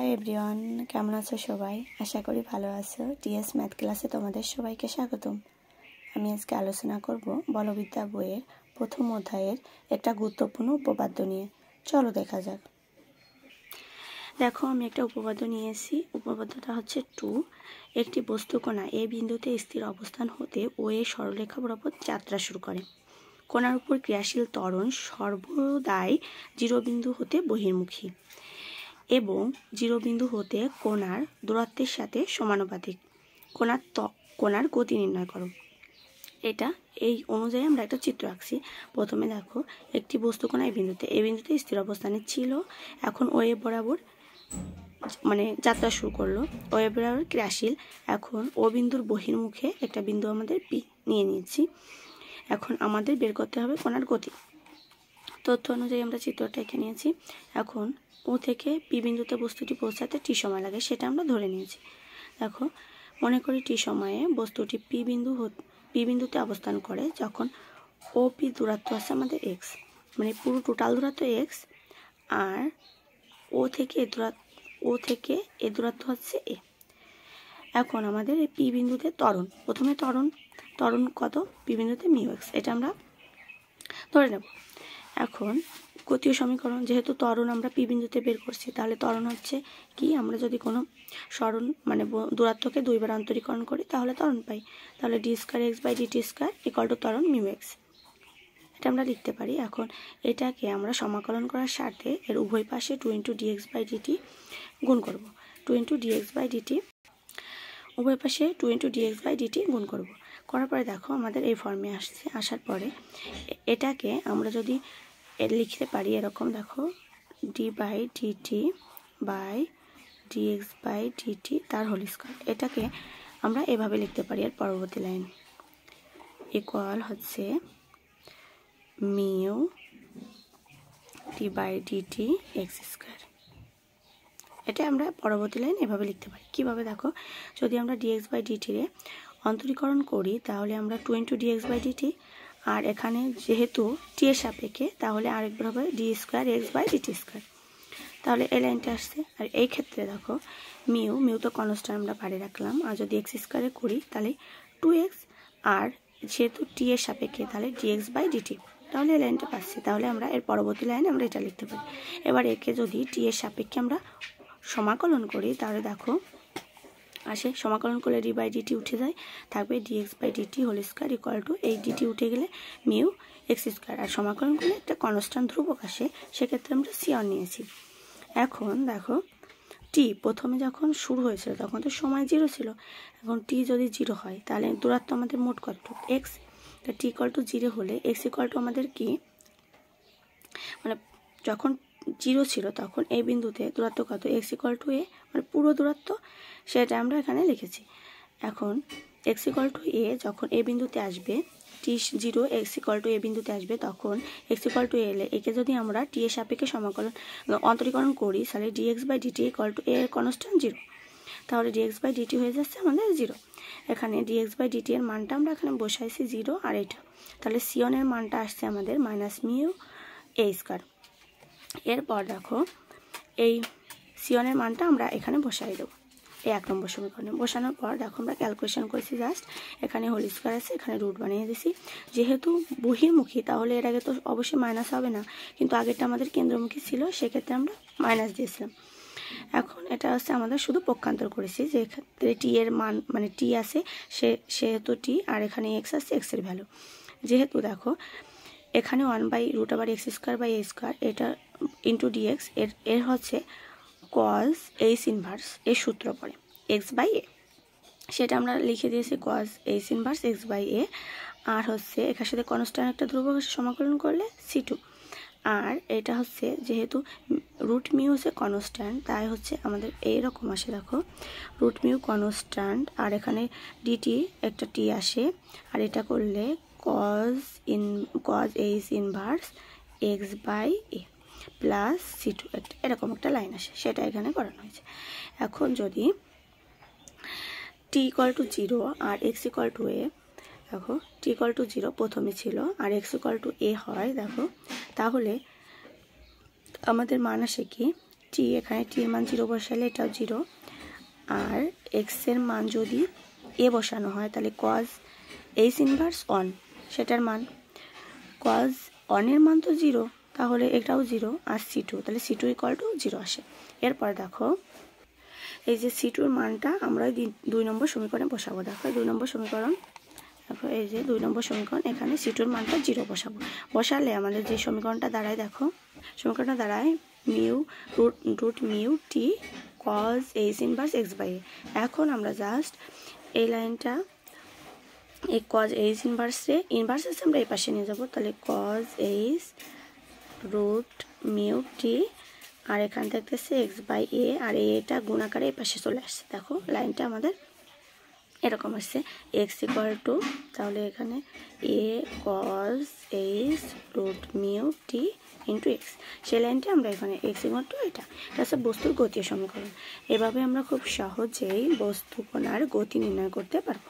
Hi everyone, কেমন আছো সবাই? আশা করি ভালো আছো। টিএস ম্যাথ ক্লাসে তোমাদের সবাইকে স্বাগতম। আমি আজকে আলোচনা করব বলবিদ্যা বইয়ের প্রথম অধ্যায়ের একটা গুরুত্বপূর্ণ উপপাদ্য নিয়ে। চলো দেখা যাক। দেখো, আমি একটা উপপাদ্য নিয়েছি। উপপাদ্যটা হচ্ছে 2। একটি বস্তুকণা এ বিন্দুতে স্থির অবস্থান হতে ও এ সরলরেখা বরাবর যাত্রা শুরু করে। কণার উপর ক্রিয়াশীল ত্বরণ সর্বদাই 0 বিন্দু হতে বহির্মুখী এবং 0 বিন্দু হতে কণার দূরত্বের সাথে সমানুপাতিক। কণার গতি নির্ণয় করো। এটা এই অনুযায়ী আমরা একটা চিত্র আঁকছি। প্রথমে দেখো, একটি বস্তুকণা এই বিন্দুতে স্থির অবস্থানে ছিল। এখন ও এ বরাবর যাত্রা শুরু করলো। ও এ বরাবর ক্রিয়াশীল। এখন ও বিন্দুর বহির্মুখে একটা বিন্দু আমাদের পি নিয়ে নিয়েছি। এখন আমাদের বের করতে হবে কণার গতি। তথ্য অনুযায়ী আমরা চিত্রটা এঁকে নিয়েছি। এখন ও থেকে পি বিন্দুতে বস্তুটি পৌঁছাতে টি সময় লাগে, সেটা আমরা ধরে নিয়েছি। দেখো, মনে করি টি সময়ে বস্তুটি পি বিন্দুতে অবস্থান করে যখন ও পি দূরত্ব আছে আমাদের এক্স, পুরো টোটাল দূরত্ব এক্স, আর ও থেকে এ দূরত্ব হচ্ছে এ। এখন আমাদের এই পি বিন্দুতে প্রথমে ত্বরণ কত? পি বিন্দুতে মিউ এক্স, এটা আমরা ধরে নেব। এখন গতীয় সমীকরণ, যেহেতু ত্বরণ আমরা পি বিন্দুতে বের করছি, তাহলে ত্বরণ হচ্ছে কি? আমরা যদি কোনো সরণ দূরত্বকে 2 বার অন্তরীকরণ করি তাহলে ত্বরণ পাই। তাহলে D square X by DT square equal to ত্বরণ মিউ এক্স, এটা আমরা লিখতে পারি। এখন এটাকে আমরা সমাকলন করার সাথে এর উভয় পাশে 2 × dx বাই ডিটি গুণ করব। 2 × dx বাই ডিটি, উভয় পাশে 2 × dx বাই ডিটি গুণ করব। করার পরে দেখো, আমাদের এই ফর্মে আসার পরে এটাকে আমরা যদি লিখতে পারি এরকম, দেখো, D by DT by DX by DT তার হোল স্কয়ার, এটাকে আমরা এভাবে লিখতে পারি। এর পরবর্তী লাইন ইকুয়াল হচ্ছে mu D by DT X square. এটা আমরা পরবর্তী লাইন এভাবে লিখতে পারি। কিভাবে? দেখো, যদি আমরা ডিএক্স বাই ডিটিরে অন্তরীকরণ করি তাহলে আমরা 2 × dx বাই ডিটি, আর এখানে যেহেতু টি এর সাপেক্ষে তাহলে আরেকবার হবে D square X by DT square. তাহলে এই লাইনটা আসছে। আর এই ক্ষেত্রে দেখো, মিউ তো কনস্ট্যান্ট আমরা পারে রাখলাম, আর যদি এক্স স্কয়ারে করি তাহলে 2x, আর যেহেতু টি এর সাপেক্ষে তাহলে ডিএক্স বাই ডিটি। তাহলে এই লাইনটা পাচ্ছি। তাহলে আমরা এর পরবর্তী লাইনে আমরা এটা লিখতে পারি। এবার একে যদি টি এর সাপেক্ষে আমরা সমাকলন করি তাহলে দেখো আসে, সমাকলন করলে ডি বাই ডিটি উঠে যায়, থাকবে DX by DT whole square equal to এই ডিটি উঠে গেলে মিউ এক্স স্কয়ার, আর সমাকলন করলে একটা কনস্ট্যান্ট ধ্রুবক আসে, সেক্ষেত্রে আমরা সিওর নিয়েছি। এখন দেখো, টি প্রথমে যখন শুরু হয়েছিল তখন তো সময় 0 ছিল। এখন টি যদি 0 হয় তাহলে দূরত্ব আমাদের মোট কত? এক্স। তা টি ইকুয়াল টু 0 হলে এক্স ইকুয়াল টু আমাদের কি, যখন 0 ছিল তখন এই বিন্দুতে দূরত্ব কত? এক্স ইকুয়াল টু এ, পুরো দূরত্ব, সেটা আমরা এখানে লিখেছি। এখন এক্স ইকুয়াল টু এ যখন এ বিন্দুতে আসবে, টি 0 এক্স ইকুয়াল টু এ বিন্দুতে আসবে, তখন এক্স ইকুয়াল টু এলে একে যদি আমরা টি এর সাপেক্ষে অন্তরীকরণ করি তাহলে DX by DT equal to A এর কনস্ট্যান্ট 0। তাহলে ডিএক্স বাই ডিটি হয়ে যাচ্ছে আমাদের 0। এখানে ডিএক্স বাই ডিটি এর মানটা আমরা এখানে বসাইছি 0, আর এটা তাহলে সিওন এর মানটা আসছে আমাদের মাইনাস মিউ এ স্কয়ার। এরপর দেখো, এই সিওনের মানটা আমরা এখানে বসাই দেবো এই 1 নম্বর সমীকরণে। বসানোর পর দেখো, আমরা ক্যালকুলেশন করেছি জাস্ট, এখানে হোল স্কয়ার আছে, এখানে রুট বানিয়ে দিছি। যেহেতু বহির্মুখী তাহলে এর আগে তো অবশ্যই মাইনাস হবে না, কিন্তু আগেরটা আমাদের কেন্দ্রমুখী ছিল, সেক্ষেত্রে আমরা মাইনাস দিয়েছিলাম। এখন এটা হচ্ছে আমাদের শুধু পক্ষান্তর করেছি, যে ক্ষেত্রে টি এর মান টি আছে সেহেতু টি, আর এখানে এক্স আছে, এক্স এর ভ্যালু। যেহেতু দেখো এখানে 1/√x square by A square, এটা ইন্টু ডিএক্স, এর হচ্ছে কজ এইচ ইনভার্স এর সূত্র পড়ে এক্স বাই এ, সেটা আমরা লিখে দিয়েছি cos H inverse X by A. আর হচ্ছে এখার সাথে কনস্ট্যান্ট একটা ধ্রুবক সমাকলন করলে C2। আর এটা হচ্ছে যেহেতু রুট মিউ হচ্ছে কনস্ট্যান্ট, তাই হচ্ছে আমাদের এইরকম আসে। দেখো, রুট মিউ কনস্ট্যান্ট, আর এখানে ডিটি একটা টি আসে, আর এটা করলে cos H inverse X by A plus C2, এরকম একটা লাইন আসে, সেটা এখানে করানো হয়েছে। এখন যদি টি ইকুয়াল টু 0 আর এক্স ইকুয়াল টু এ, দেখো টি ইকুয়াল টু 0 প্রথমে ছিল আর এক্স ইকুয়াল টু এ হয়, দেখো তাহলে আমাদের মান আসে কি, টি, এখানে টি এর মান 0 বসালে এটাও 0, আর এক্স এর মান যদি এ বসানো হয় তাহলে কজ এইচ ইনভার্স 1 সেটার মান, কজ 1 এর মান তো 0, তাহলে এটাও 0, আর C2 তাহলে C2 = 0 আসে। এরপর দেখো এই যে C2 এর মানটা আমরা 2 নম্বর সমীকরণে বসাবো। দেখো 2 নম্বর সমীকরণ, দেখো এই যে 2 নম্বর সমীকরণ, এখানে C2 এর মানটা 0 বসাবো। বসালে আমাদের যে সমীকরণটা দাঁড়ায়, দেখো সমীকরণটা দাঁড়ায় mu root mu T cos H inverse x/a। এখন আমরা জাস্ট এই লাইনটা এই কজ এইচ ইনভার্স আছে আমরা এই পাশে নিয়ে যাবো, তাহলে কজ এইচ রুট মিউ টি, আর এখান থাকতেছে x/a, আর এটা গুণাকারে এই পাশে চলে আসছে। দেখো লাইনটা আমাদের এরকম আসছে x = তাহলে এখানে a cos h root mu T into X, সেই লাইনটা আমরা এখানে x = এটা হচ্ছে বস্তুর গতীয় সমীকরণ। এভাবে আমরা খুব সহজেই বস্তু কণার গতি নির্ণয় করতে পারবো।